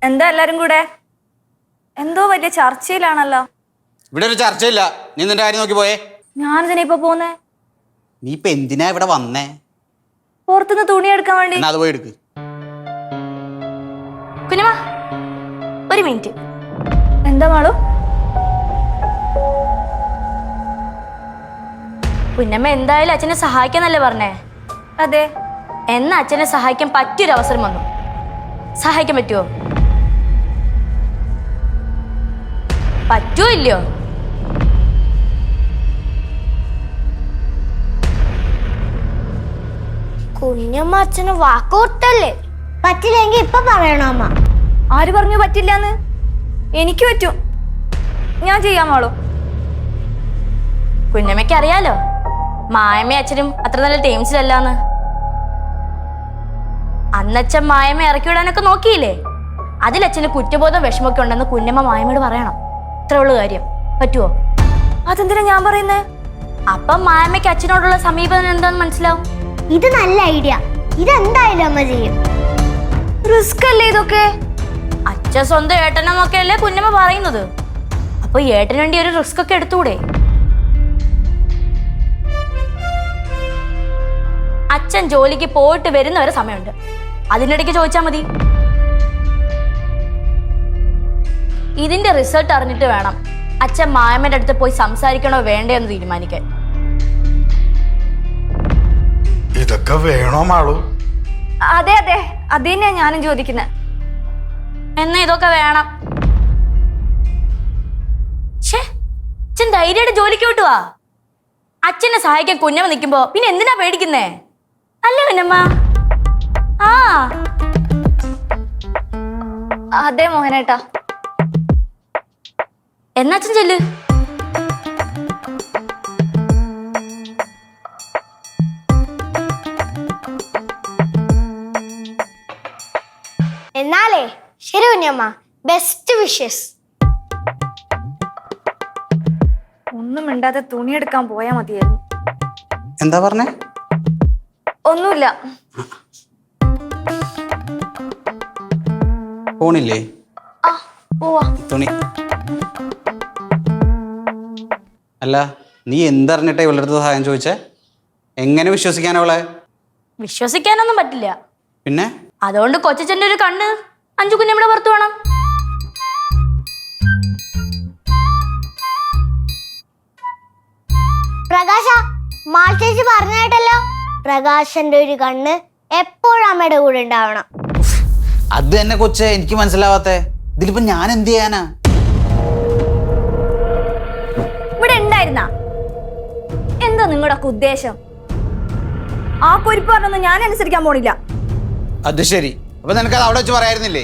എന്താ എല്ലാരും കൂടെ? എന്തോ വലിയ ചർച്ചയിലാണല്ലോ. ഇവിടെ ഒരു ചർച്ചയില്ല. നീ നിന്റെ കാര്യം നോക്കി പോയേ. ഞാനിതിനെ ഇപ്പൊ പോന്നേ. നീ ഇപ്പൊ എന്തിനാ ഇവിടെ വന്നേ? പുറത്തുനിന്ന് തുണി എടുക്കാൻ വേണ്ടി. അത് പോയി എടുക്ക്. കുഞ്ഞമ്മ ഒരു മിനിറ്റ്. എന്താ മാളു? കുഞ്ഞമ്മ എന്തായാലും അച്ഛനെ സഹായിക്കാന്നല്ലേ പറഞ്ഞേ? അതെ. എന്നാ അച്ഛനെ സഹായിക്കാൻ പറ്റിയൊരു അവസരം വന്നു. സഹായിക്കാൻ പറ്റുമോ? പറ്റുമോ ഇല്ലയോ? കുഞ്ഞമ്മ അച്ഛന് വാക്കുകൊടുത്തല്ലേ? പറ്റില്ലെങ്കിൽ ഇപ്പൊ പറയണോ അമ്മ? ആര് പറഞ്ഞു പറ്റില്ലാന്ന്? എനിക്ക് പറ്റും. ഞാൻ ചെയ്യാൻ മാളു. കുഞ്ഞമ്മയ്ക്ക് അറിയാലോ മായമ്മ അച്ഛനും അത്ര നല്ല ടീംസിലല്ലാന്ന്. അന്നച്ഛൻ മായമ്മ ഇറക്കി വിടാനൊക്കെ നോക്കിയില്ലേ? അതിലച്ഛന് കുറ്റബോധം വിഷമൊക്കെ ഉണ്ടെന്ന് കുഞ്ഞമ്മ മായമ്മയോട് പറയണം. ഇത്ര ഉള്ളു കാര്യം. പറ്റുമോ? അതെന്തിനാ ഞാൻ പറയുന്നേ? അപ്പം മായമ്മയ്ക്ക് അച്ഛനോടുള്ള സമീപനം എന്താന്ന് മനസ്സിലാവും. ഇത് നല്ല ഐഡിയ. ഇതെന്തായാലും അമ്മ ചെയ്യും. റിസ്ക് അല്ലേ ഇതൊക്കെ? അച്ഛൻ സ്വന്തം ഏട്ടനൊക്കെ അല്ലേ കുഞ്ഞമ്മ പറയുന്നത്. അപ്പൊ ഏട്ടന് വേണ്ടി ഒരു റിസ്ക് ഒക്കെ എടുത്തുകൂടെ? അച്ഛൻ ജോലിക്ക് പോയിട്ട് വരുന്നവരെ സമയമുണ്ട്. അതിനിടയ്ക്ക് ചോദിച്ചാൽ മതി. ഇതിന്റെ റിസൾട്ട് അറിഞ്ഞിട്ട് വേണം അച്ഛൻ മായമ്മയുടെ അടുത്ത് പോയി സംസാരിക്കണോ വേണ്ടയോ എന്ന് തീരുമാനിക്കാൻ. ഇതൊക്കെ വേണോ മാളു? അതെ അതെ, അത് തന്നെയാ ഞാനും ചോദിക്കുന്നത്. എന്നാ ഇതൊക്കെ വേണം. അച്ഛൻ ധൈര്യമായിട്ട് ജോലിക്ക് വിട്ടുവാ. അച്ഛനെ സഹായിക്കാൻ കുഞ്ഞമ്മ നിൽക്കുമ്പോ പിന്നെ എന്തിനാ പേടിക്കുന്നേ? അല്ലേ കുഞ്ഞമ്മ? ആ അതെ മോഹനേട്ടാ. എന്നാ അച്ഛൻ ചെല്ല്. എന്നാലേ ശരി കുഞ്ഞമ്മ. Best wishes. ഒന്നും മിണ്ടാതെ തുണി എടുക്കാൻ പോയാ മതിയായിരുന്നു. എന്താ പറഞ്ഞേ? ഒന്നുമില്ല. ഫോണില്ലേ? ആ പോവാ. തുണി അല്ല, നീ എന്തറിഞ്ഞിട്ടാ ഇവളുടെ അടുത്ത് സഹായം ചോദിച്ചേ? എങ്ങനെ വിശ്വസിക്കാനവളെ? വിശ്വസിക്കാനൊന്നും പറ്റില്ല. പിന്നെ അതുകൊണ്ട് കൊച്ചച്ഛൻ്റെ ഒരു കണ്ണ് അഞ്ചു കുഞ്ഞമ്മയുടെ പുറത്ത് വേണം. പ്രകാശ, മാൾ ചേച്ചി പറഞ്ഞായിട്ടല്ലോ, പ്രകാശന്റെ ഒരു കണ്ണ് എപ്പോഴും അമ്മയുടെ കൂടെ ഉണ്ടാവണം. അത് തന്നെ കൊച്ചേ എനിക്ക് മനസ്സിലാവാത്തെ. ഇതിലിപ്പോ ഞാൻ എന്ത് ചെയ്യാനാ? ഇവിടെ ഉണ്ടായിരുന്ന എന്താ നിങ്ങളുടെ ഉദ്ദേശം? ആ കുരിപ്പ് പറഞ്ഞൊന്നും ഞാൻ അനുസരിക്കാൻ പോണില്ല. അത് ശരി. അപ്പൊ നിനക്കത് അവിടെ വെച്ച് പറയായിരുന്നില്ലേ?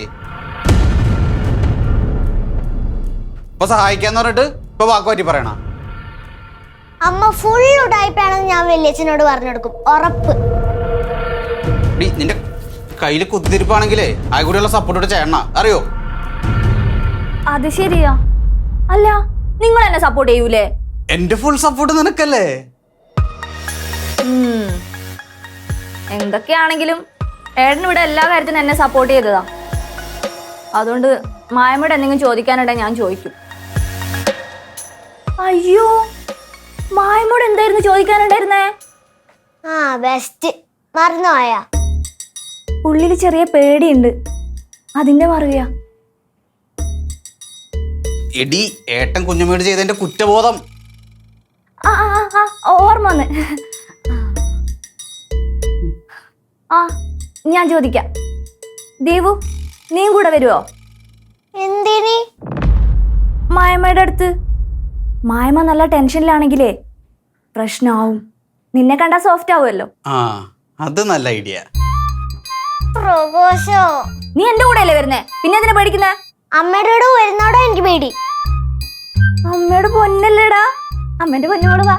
ഇപ്പൊ സഹായിക്കാന്ന് പറഞ്ഞിട്ട് ഇപ്പൊ വാക്ക് പറ്റി പറയണ? അമ്മ ഫുൾ ഉടായിപ്പാണെന്ന് ഞാൻ വല്യച്ഛനോട് പറഞ്ഞെടുക്കും, ഉറപ്പ്. നിന്റെ കയ്യില് കുത്തിരിപ്പാണെങ്കിലേ ആ കൂടെയുള്ള സപ്പോർട്ടോട് ചെയ്യണ, അറിയോ? അത് ശരിയാ. അല്ല, നിങ്ങൾ എന്നെ സപ്പോർട്ട് ചെയ്യൂലേ? എന്റെ ഫുൾ സപ്പോർട്ട് നിനക്കല്ലേ? എന്തൊക്കെയാണെങ്കിലും ഏട്ടനിവിടെ എല്ലാ കാര്യത്തിനും എന്നെ സപ്പോർട്ട് ചെയ്തതാ. അതുകൊണ്ട് മായമ്മയോട് എന്തെങ്കിലും ചോദിക്കാനുണ്ടെങ്കിൽ ഞാൻ ചോദിക്കും. അയ്യോ, മായമ്മോട് എന്തായിരുന്നു ചോദിക്കാനുണ്ടായിരുന്നേ? ആ ബെസ്റ്റ്. മറന്നുപോയാ? ഉള്ളിൽ ചെറിയ പേടിയുണ്ട്, അതിന്റെ മറുകയാ. എടി, ഏട്ടൻ കുഞ്ഞമ്മയോട് ചെയ്തതിന്റെ കുറ്റബോധം. ആ ആ ആ ഓർമ്മ വന്ന്. ആ ഞാൻ ചോദിക്കാം. ദേവു, നീയും കൂടെ വരുവോ? എന്തിനി? മായമ്മയുടെ അടുത്ത്. മായമ്മ നല്ല ടെൻഷനിലാണെങ്കിലേ പ്രശ്നമാവും. നിന്നെ കണ്ടാ സോഫ്റ്റ് ആവുമല്ലോ. ആ, അത് നല്ല ഐഡിയ. പ്രകാശോ, നീ എന്റെ കൂടെ അല്ലേ വരുന്നേ, പിന്നെ എന്തിനാ പേടിക്കുന്നേ? അമ്മയുടെ കൂടെ വരുന്നോടാ എനിക്ക് പേടി. അമ്മയുടെ പൊന്നല്ലേടാ. അമ്മേന്റെ പൊന്നോട് വാ.